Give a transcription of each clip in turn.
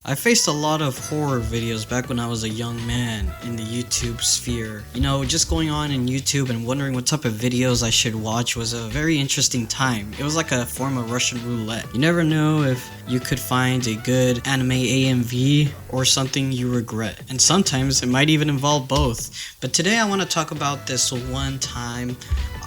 I faced a lot of horror videos back when I was a young man in the YouTube sphere. You know, just going on in YouTube and wondering what type of videos I should watch was a very interesting time. It was like a form of Russian roulette. You never know if you could find a good anime AMV or something you regret. And sometimes it might even involve both. But today I want to talk about this one time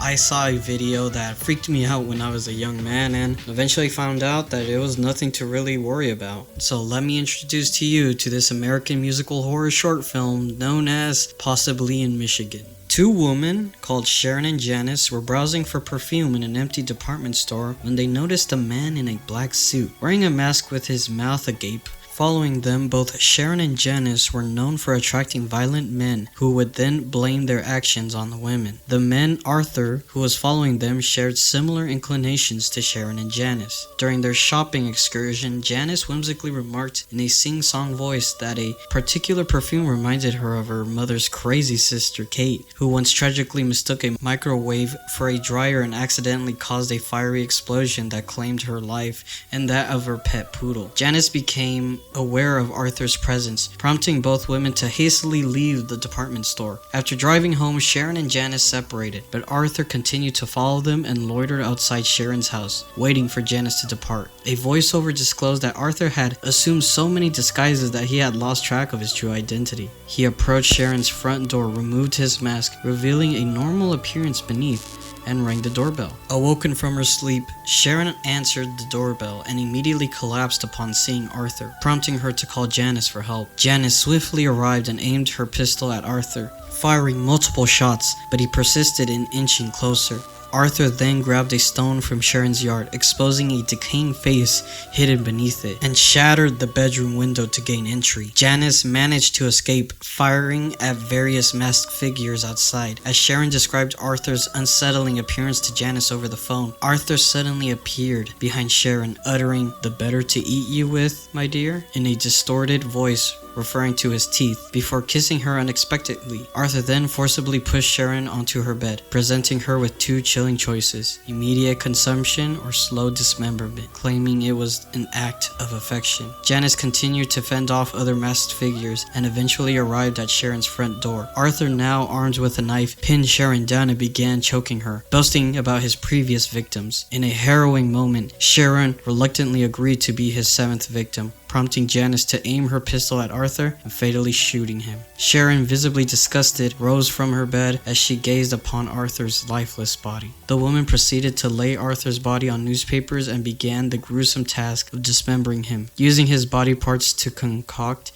I saw a video that freaked me out when I was a young man and eventually found out that it was nothing to really worry about. So let me introduce to you to this American musical horror short film known as Possibly in Michigan. Two women called Sharon and Janice were browsing for perfume in an empty department store when they noticed a man in a black suit, wearing a mask with his mouth agape. Following them, both Sharon and Janice were known for attracting violent men who would then blame their actions on the women. The man, Arthur, who was following them, shared similar inclinations to Sharon and Janice. During their shopping excursion, Janice whimsically remarked in a sing-song voice that a particular perfume reminded her of her mother's crazy sister, Kate, who once tragically mistook a microwave for a dryer and accidentally caused a fiery explosion that claimed her life and that of her pet poodle. Janice became aware of Arthur's presence, prompting both women to hastily leave the department store. After driving home, Sharon and Janice separated, but Arthur continued to follow them and loitered outside Sharon's house, waiting for Janice to depart. A voiceover disclosed that Arthur had assumed so many disguises that he had lost track of his true identity. He approached Sharon's front door, removed his mask, revealing a normal appearance beneath, and rang the doorbell. Awoken from her sleep, Sharon answered the doorbell and immediately collapsed upon seeing Arthur, prompting her to call Janice for help. Janice swiftly arrived and aimed her pistol at Arthur, firing multiple shots, but he persisted in inching closer. Arthur then grabbed a stone from Sharon's yard, exposing a decaying face hidden beneath it, and shattered the bedroom window to gain entry. Janice managed to escape, firing at various masked figures outside. As Sharon described Arthur's unsettling appearance to Janice over the phone, Arthur suddenly appeared behind Sharon, uttering, "The better to eat you with, my dear?" in a distorted voice referring to his teeth, before kissing her unexpectedly. Arthur then forcibly pushed Sharon onto her bed, presenting her with two chilling choices: immediate consumption or slow dismemberment, claiming it was an act of affection. Janice continued to fend off other masked figures and eventually arrived at Sharon's front door. Arthur, now armed with a knife, pinned Sharon down and began choking her, boasting about his previous victims. In a harrowing moment, Sharon reluctantly agreed to be his seventh victim, prompting Janice to aim her pistol at Arthur and fatally shooting him. Sharon, visibly disgusted, rose from her bed as she gazed upon Arthur's lifeless body. The woman proceeded to lay Arthur's body on newspapers and began the gruesome task of dismembering him, using his body parts to concoct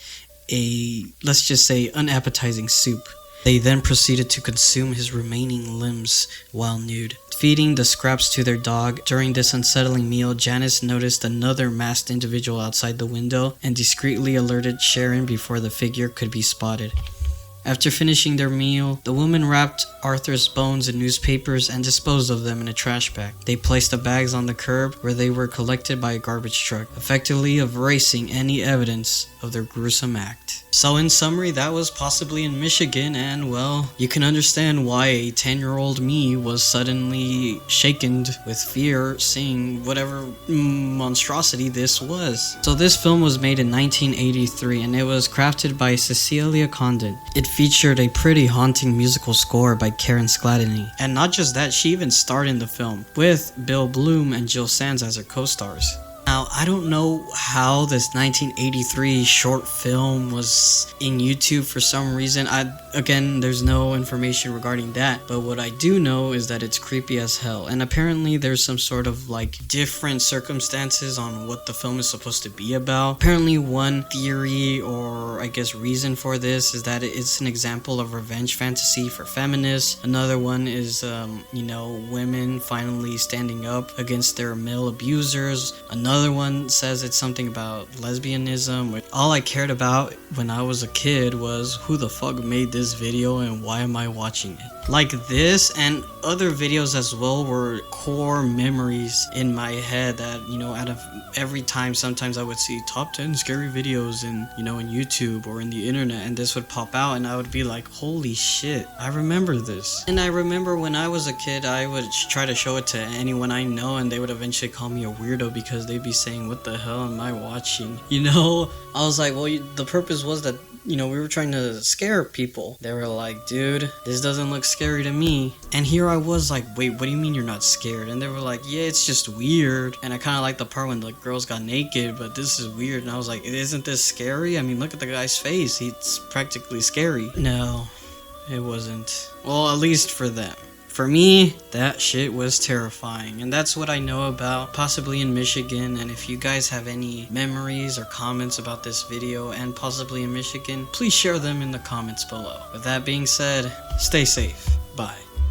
a, let's just say, unappetizing soup. They then proceeded to consume his remaining limbs while nude, feeding the scraps to their dog. During this unsettling meal, Janice noticed another masked individual outside the window and discreetly alerted Sharon before the figure could be spotted. After finishing their meal, the woman wrapped Arthur's bones in newspapers and disposed of them in a trash bag. They placed the bags on the curb where they were collected by a garbage truck, effectively erasing any evidence of their gruesome act. So in summary, that was Possibly in Michigan, and well, you can understand why a 10-year-old me was suddenly shaken with fear seeing whatever monstrosity this was. So this film was made in 1983 and it was crafted by Cecilia Condon. It featured a pretty haunting musical score by Karen Skladany. And not just that, she even starred in the film with Bill Bloom and Jill Sands as her co-stars. Now, I don't know how this 1983 short film was in YouTube for some reason. Again, there's no information regarding that, but what I do know is that it's creepy as hell, and apparently there's some sort of like different circumstances on what the film is supposed to be about. Apparently one theory, or I guess reason for this, is that it's an example of revenge fantasy for feminists. Another one is, women finally standing up against their male abusers. Another one says it's something about lesbianism. All I cared about when I was a kid was who the fuck made this video and why am I watching it. Like this and other videos as well were core memories in my head that, out of every time, sometimes I would see top 10 scary videos in YouTube or in the internet, and this would pop out and I would be like, holy shit, I remember this. And I remember when I was a kid, I would try to show it to anyone I know and they would eventually call me a weirdo because they'd be saying, what the hell am I watching? You know, I was like, well, the purpose was that, you know, we were trying to scare people. They were like, dude, this doesn't look scary to me. And here I was like, wait, what do you mean you're not scared? And they were like, yeah, it's just weird. And I kind of like the part when the girls got naked, but this is weird. And I was like, isn't this scary? I mean, look at the guy's face. He's practically scary. No, it wasn't. Well, at least for them. For me, that shit was terrifying, and that's what I know about possibly in Michigan. And if you guys have any memories or comments about this video and possibly in Michigan, please share them in the comments below. With that being said, stay safe. Bye.